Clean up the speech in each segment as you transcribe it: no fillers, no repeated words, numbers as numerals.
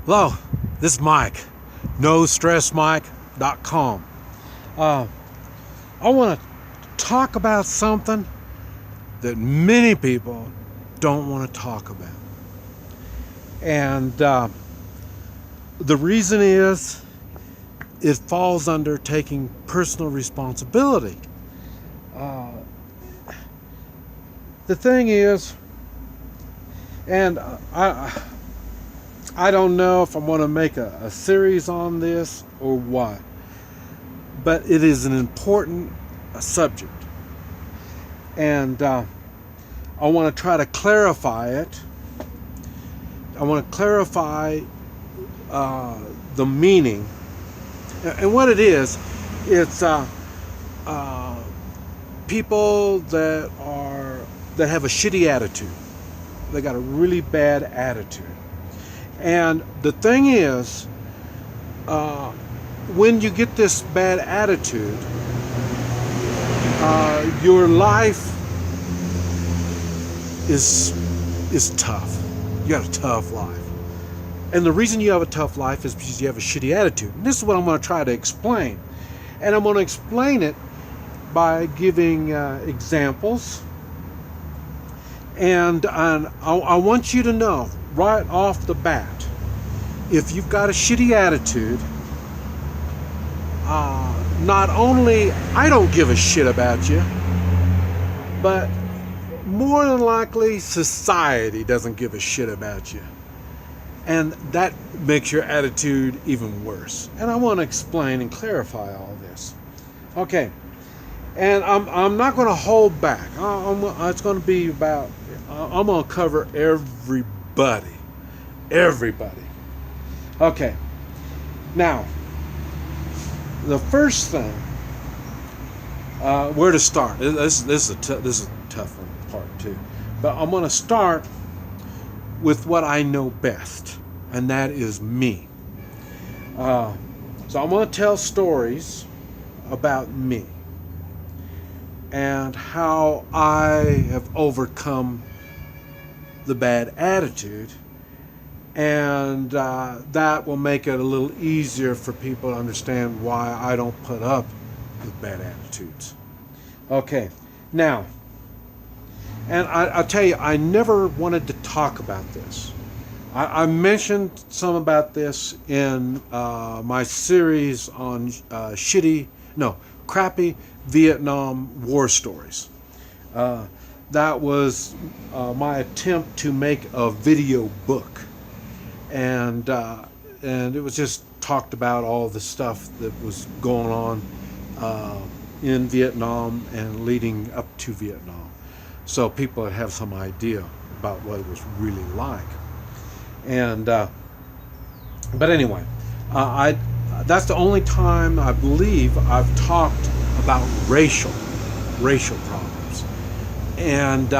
Hello, this is Mike, NoStressMike.com. I want to talk about something that many people don't want to talk about. And the reason is it falls under taking personal responsibility. The thing is, and I don't know if I want to make a series on this or what, but it is an important subject. And I want to try to clarify it. I want to clarify the meaning. And what it is, it's people that have a shitty attitude. They got a really bad attitude. And the thing is, when you get this bad attitude, your life is tough. You got a tough life. And the reason you have a tough life is because you have a shitty attitude. And this is what I'm going to try to explain. And I'm going to explain it by giving examples. And I want you to know right off the bat, if you've got a shitty attitude, not only I don't give a shit about you, but more than likely society doesn't give a shit about you. And that makes your attitude even worse. And I want to explain and clarify all this. Okay. And I'm not going to hold back. It's going to be about, I'm going to cover everybody. Everybody. Okay. Now, the first thing, where to start? This is a tough one, part two. But I'm going to start with what I know best, and that is me. So I'm going to tell stories about me and how I have overcome the bad attitude, and that will make it a little easier for people to understand why I don't put up with bad attitudes. Okay, now, and I'll tell you, I never wanted to talk about this. I mentioned some about this in my series on crappy Vietnam War stories. That was my attempt to make a video book, and it was just talked about all the stuff that was going on in Vietnam and leading up to Vietnam, so people would have some idea about what it was really like. And but anyway, that's the only time I believe I've talked about racial problems. And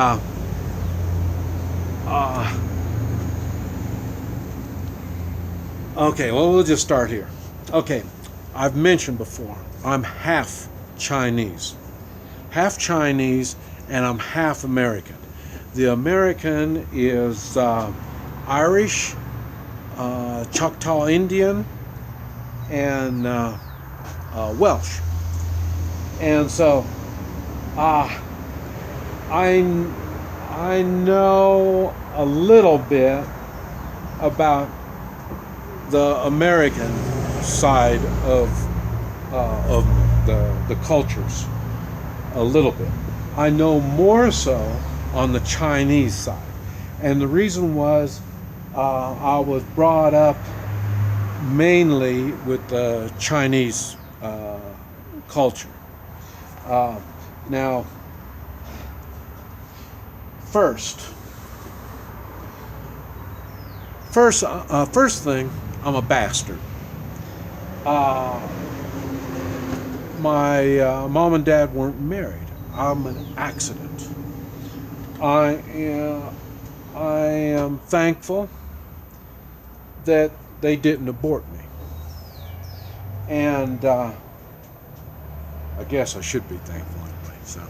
okay, well, we'll just start here. Okay, I've mentioned before, I'm half Chinese, and I'm half American. The American is Irish, Choctaw Indian, and Welsh. And so I know a little bit about the American side of the cultures, a little bit. I know more so on the Chinese side, and the reason was I was brought up mainly with the Chinese culture. Now, first thing, I'm a bastard. My mom and dad weren't married. I'm an accident. I am thankful that they didn't abort me. And I guess I should be thankful anyway. So,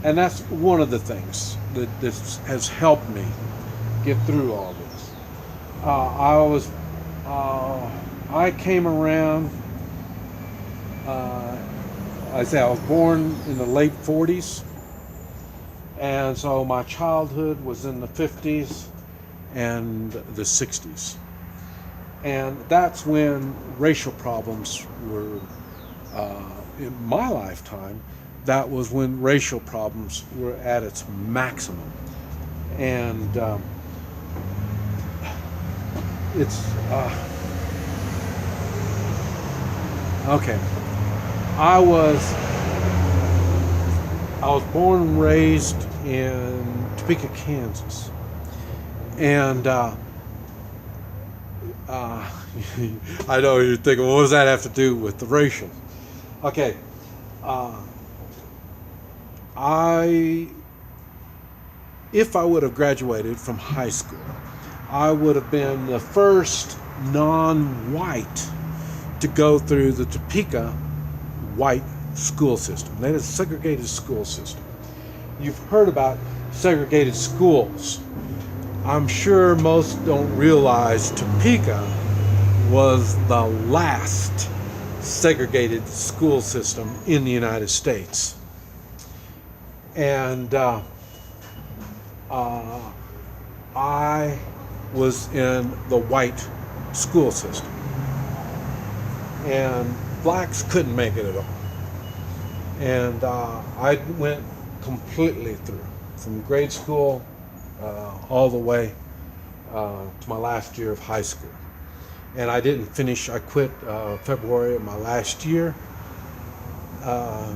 and that's one of the things that has helped me get through all this. I came around. I was born in the late 40s, and so my childhood was in the 50s and the 60s. And that's when racial problems were, in my lifetime, that was when racial problems were at its maximum. And it's, okay. I was born and raised in Topeka, Kansas. And I know you're thinking, well, what does that have to do with the racial? Okay. If I would have graduated from high school, I would have been the first non-white to go through the Topeka white school system. That is a segregated school system. You've heard about segregated schools. I'm sure most don't realize Topeka was the last segregated school system in the United States. And I was in the white school system. And blacks couldn't make it at all. And I went completely through, from grade school all the way to my last year of high school. And I didn't finish, I quit February of my last year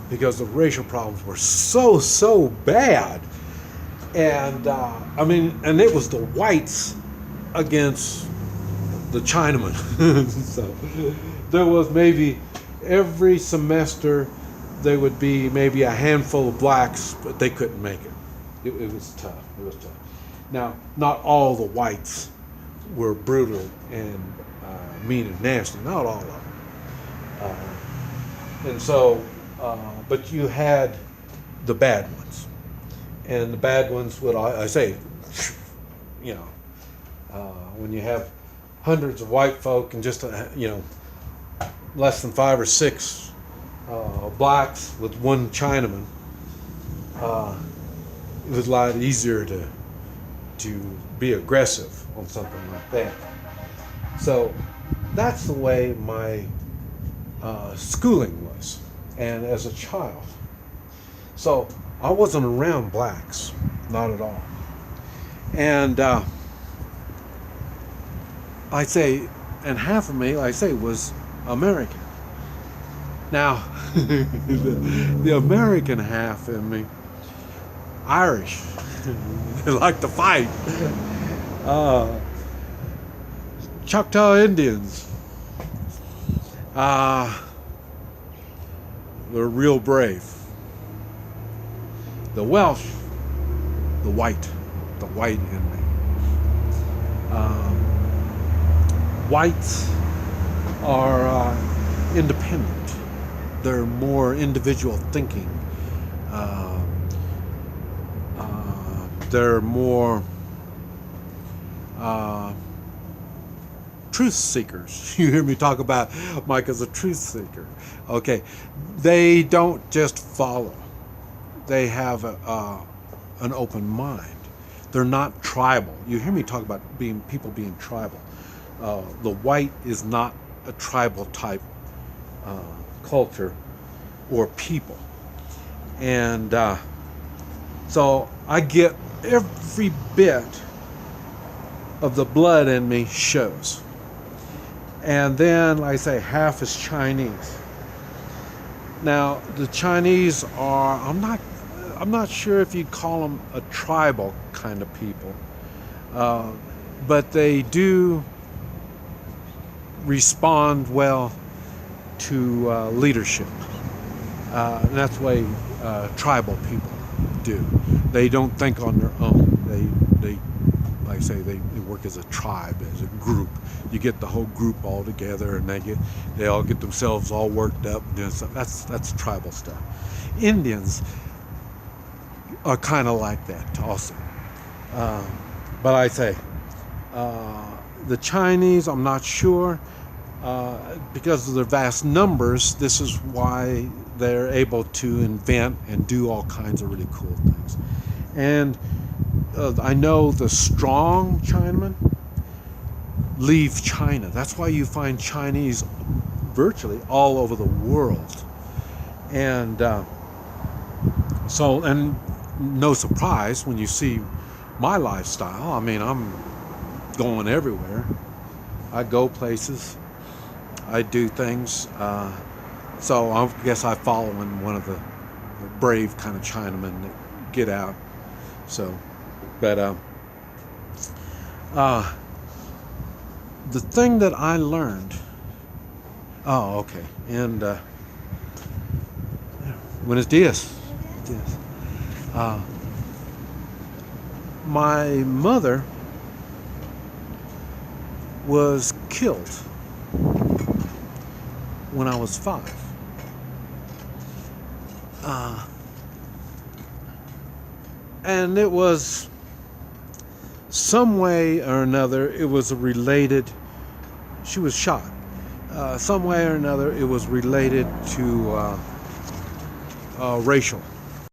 because the racial problems were so bad. And and it was the whites against the Chinamen. So there was maybe every semester there would be maybe a handful of blacks, but they couldn't make it. It was tough. It was tough. Now, not all the whites were brutal and mean and nasty. Not all of them. And so, but you had the bad ones, and the bad ones would, I say, when you have hundreds of white folk and just less than 5 or 6 blacks with one Chinaman, it was a lot easier to be aggressive on something like that. So that's the way my schooling was, and as a child. So I wasn't around blacks, not at all. And half of me, was American. Now, the American half in me, Irish, they like to fight. Choctaw Indians, they're real brave. The Welsh, the white in me. Whites are independent. They're more individual thinking. They're more truth seekers. You hear me talk about Mike as a truth seeker. Okay, they don't just follow. They have an open mind. They're not tribal. You hear me talk about people being tribal. The white is not a tribal type culture or people. And so I get every bit of the blood in me shows. And then, like I say, half is Chinese. Now, the Chinese are, I'm not sure if you'd call them a tribal kind of people, but they do respond well to leadership. And that's the way tribal people do. They don't think on their own. They like I say, they work as a tribe, as a group. You get the whole group all together, and they all get themselves all worked up. That's tribal stuff. Indians are kind of like that also. But I say, The Chinese, I'm not sure. Because of their vast numbers, this is why they're able to invent and do all kinds of really cool things. And I know the strong Chinamen leave China. That's why you find Chinese virtually all over the world. And and no surprise when you see my lifestyle. I mean, I'm going everywhere. I go places. I do things. So I guess I follow in one of the brave kind of Chinamen that get out. So, but the thing that I learned. Oh, okay. And buenos dias. My mother was killed when I was 5. And it was some way or another, it was related, she was shot. Some way or another, it was related to racial